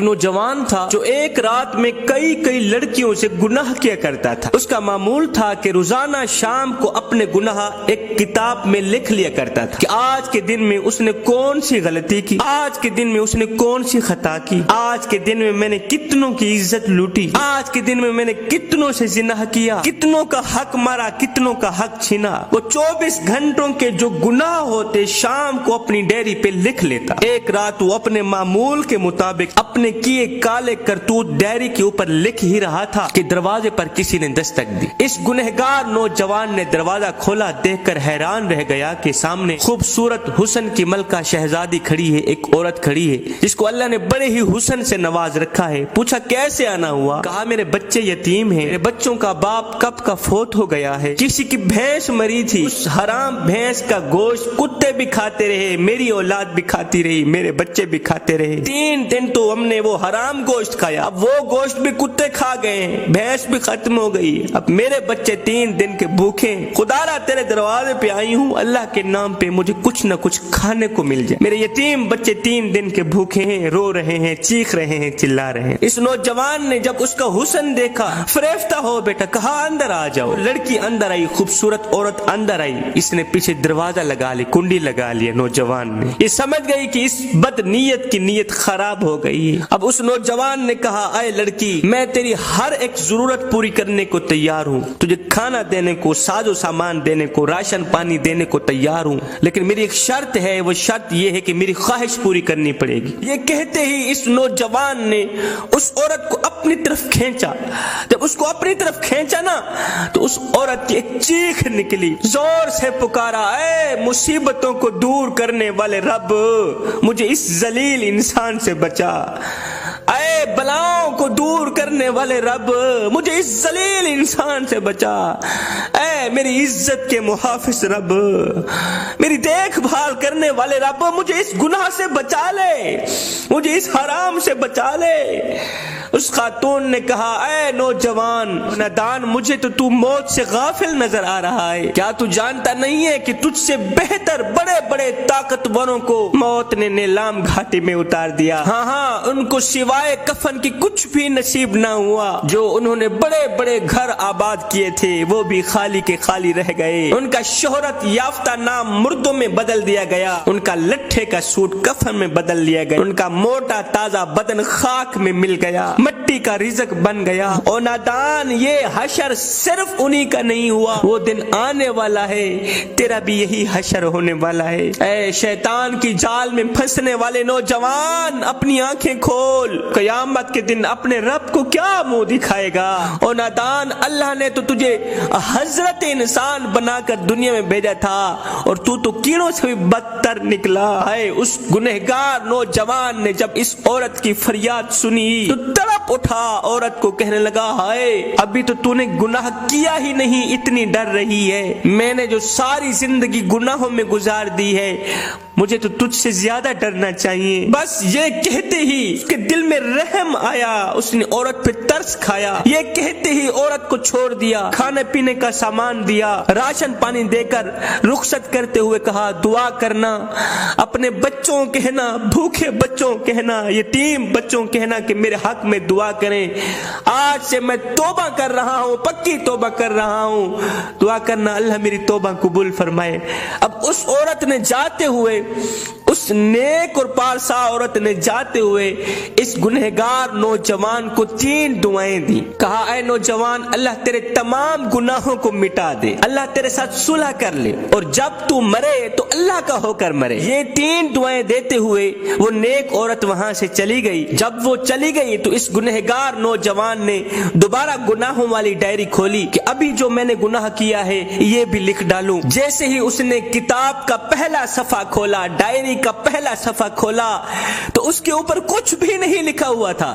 ایک نوجوان تھا جو ایک رات میں کئی لڑکیوں سے گناہ کیا کرتا تھا۔ اس کا معمول تھا کہ روزانہ شام کو اپنے گناہ ایک کتاب میں لکھ لیا کرتا تھا کہ آج کے دن میں اس نے کون سی غلطی کی، آج کے دن میں اس نے کون سی خطا کی، آج کے دن میں نے کتنوں کی عزت لوٹی، آج کے دن میں نے کتنوں سے زنا کیا، کتنوں کا حق مارا، کتنوں کا حق چھینا۔ وہ 24 گھنٹوں کے جو گناہ ہوتے شام کو اپنی ڈائری پہ لکھ لیتا۔ ایک رات وہ اپنے معمول کے مطابق اپنے کیے کالے کرتوت ڈائری کے اوپر لکھ ہی رہا تھا کہ دروازے پر کسی نے دستک دی۔ اس گنہگار نوجوان نے دروازہ کھولا، دیکھ کر حیران رہ گیا کہ سامنے خوبصورت حسن کی ملکہ شہزادی کھڑی ہے، ایک عورت کھڑی ہے جس کو اللہ نے بڑے ہی حسن سے نواز رکھا ہے۔ پوچھا کیسے آنا ہوا؟ کہا میرے بچے یتیم ہیں، میرے بچوں کا باپ کب کا فوت ہو گیا ہے، کسی کی بھینس مری تھی، اس حرام بھینس کا گوشت کتے بھی کھاتے رہے، میری اولاد بھی کھاتی رہی، میرے بچے بھی کھاتے رہے، 3 دن تو ہم نے وہ حرام گوشت کھایا، اب وہ گوشت بھی کتے کھا گئے ہیں، بھینس بھی ختم ہو گئی، اب میرے بچے 3 دن کے بھوکے ہیں، خدا را تیرے دروازے پہ آئی ہوں، اللہ کے نام پہ مجھے کچھ نہ کچھ کھانے کو مل جائے، میرے یتیم بچے 3 دن کے بھوکے ہیں، رو رہے ہیں، چیخ رہے ہیں، چلا رہے ہیں۔ اس نوجوان نے جب اس کا حسن دیکھا فریفتہ ہو بیٹا، کہا اندر آ جاؤ۔ لڑکی اندر آئی، خوبصورت عورت اندر آئی، اس نے پیچھے دروازہ لگا لی، کنڈی لگا لیا۔ نوجوان نے یہ سمجھ گئی کہ اس بد نیت کی نیت خراب ہو گئی۔ اب اس نوجوان نے کہا اے لڑکی، میں تیری ہر ایک ضرورت پوری کرنے کو تیار ہوں، تجھے کھانا دینے کو، ساز و سامان دینے کو، راشن پانی دینے کو تیار ہوں، لیکن میری ایک شرط ہے، وہ شرط یہ ہے کہ میری خواہش پوری کرنی پڑے گی۔ یہ کہتے ہی اس نوجوان نے اس عورت کو اپنی طرف کھینچا۔ جب اس کو اپنی طرف کھینچا نا تو اس عورت کی ایک چیخ نکلی، زور سے پکارا اے مصیبتوں کو دور کرنے والے رب، مجھے اس ذلیل انسان سے بچا، اے بلاؤں کو دور کرنے والے رب، مجھے اس ذلیل انسان سے بچا، اے میری عزت کے محافظ رب، میری دیکھ بھال کرنے والے رب، مجھے اس گناہ سے بچا لے، مجھے اس حرام سے بچا لے۔ اس خاتون نے کہا اے نوجوان نادان، مجھے تو موت سے غافل نظر آ رہا ہے، کیا تو جانتا نہیں ہے کہ تجھ سے بہتر بڑے بڑے طاقتوروں کو موت نے نیلام گھاٹی میں اتار دیا، ہاں ان کو سوائے کفن کی کچھ بھی نصیب نہ ہوا، جو انہوں نے بڑے بڑے گھر آباد کیے تھے وہ بھی خالی کے خالی رہ گئے، ان کا شہرت یافتہ نام مردوں میں بدل دیا گیا، ان کا لٹھے کا سوٹ کفن میں بدل لیا گیا، ان کا موٹا تازہ بدن خاک میں مل گیا، مٹی کا رزق بن گیا۔ اور نادان، یہ حشر صرف انہی کا نہیں ہوا، وہ دن آنے والا ہے، تیرا بھی یہی حشر ہونے والا ہے۔ اے شیطان کی جال میں پھنسنے والے نوجوان، اپنی آنکھیں کھول، قیامت کے دن اپنے رب کو کیا منہ دکھائے گا؟ اور نادان، اللہ نے تو تجھے حضرت انسان بنا کر دنیا میں بھیجا تھا اور تو کیڑوں سے بھی بدتر نکلا ہے۔ اس گنہگار نوجوان نے جب اس عورت کی فریاد سنی تو تڑپ اٹھا، عورت کو کہنے لگا ہائے، ابھی تو نے گناہ کیا ہی نہیں، اتنی ڈر رہی ہے، میں نے جو ساری زندگی گناہوں میں گزار دی ہے، مجھے تو تجھ سے زیادہ ڈرنا چاہیے۔ بس یہ کہتے ہی اس کے دل میں رحم آیا، اس نے عورت پہ ترس کھایا، یہ کہتے ہی عورت کو چھوڑ دیا، کھانے پینے کا سامان دیا، راشن پانی دے کر رخصت کرتے ہوئے کہا دعا کرنا، اپنے بچوں کہنا، بھوکے بچوں کہنا، یتیم بچوں کہنا کہ میرے حق میں دعا کریں، آج سے میں توبہ کر رہا ہوں، پکی توبہ کر رہا ہوں، دعا کرنا اللہ میری توبہ قبول فرمائے۔ اب اس عورت نے جاتے ہوئے، اس نیک اور پارسا عورت نے جاتے ہوئے اس گنہگار نوجوان کو 3 دعائیں دی، کہا اے نوجوان، اللہ تیرے تمام گناہوں کو مٹا دے، اللہ تیرے ساتھ صلح کر لے، اور جب تو مرے تو اللہ کا ہو کر مرے۔ یہ 3 دعائیں دیتے ہوئے وہ نیک عورت وہاں سے چلی گئی۔ جب وہ چلی گئی تو اس گنہگار نوجوان نے دوبارہ گناہوں والی ڈائری کھولی کہ ابھی جو میں نے گناہ کیا ہے یہ بھی لکھ ڈالوں۔ جیسے ہی اس نے کتاب کا پہلا صفحہ کھولا، ڈائری کا پہلا صفحہ کھولا، تو اس کے اوپر کچھ بھی نہیں لکھا ہوا تھا،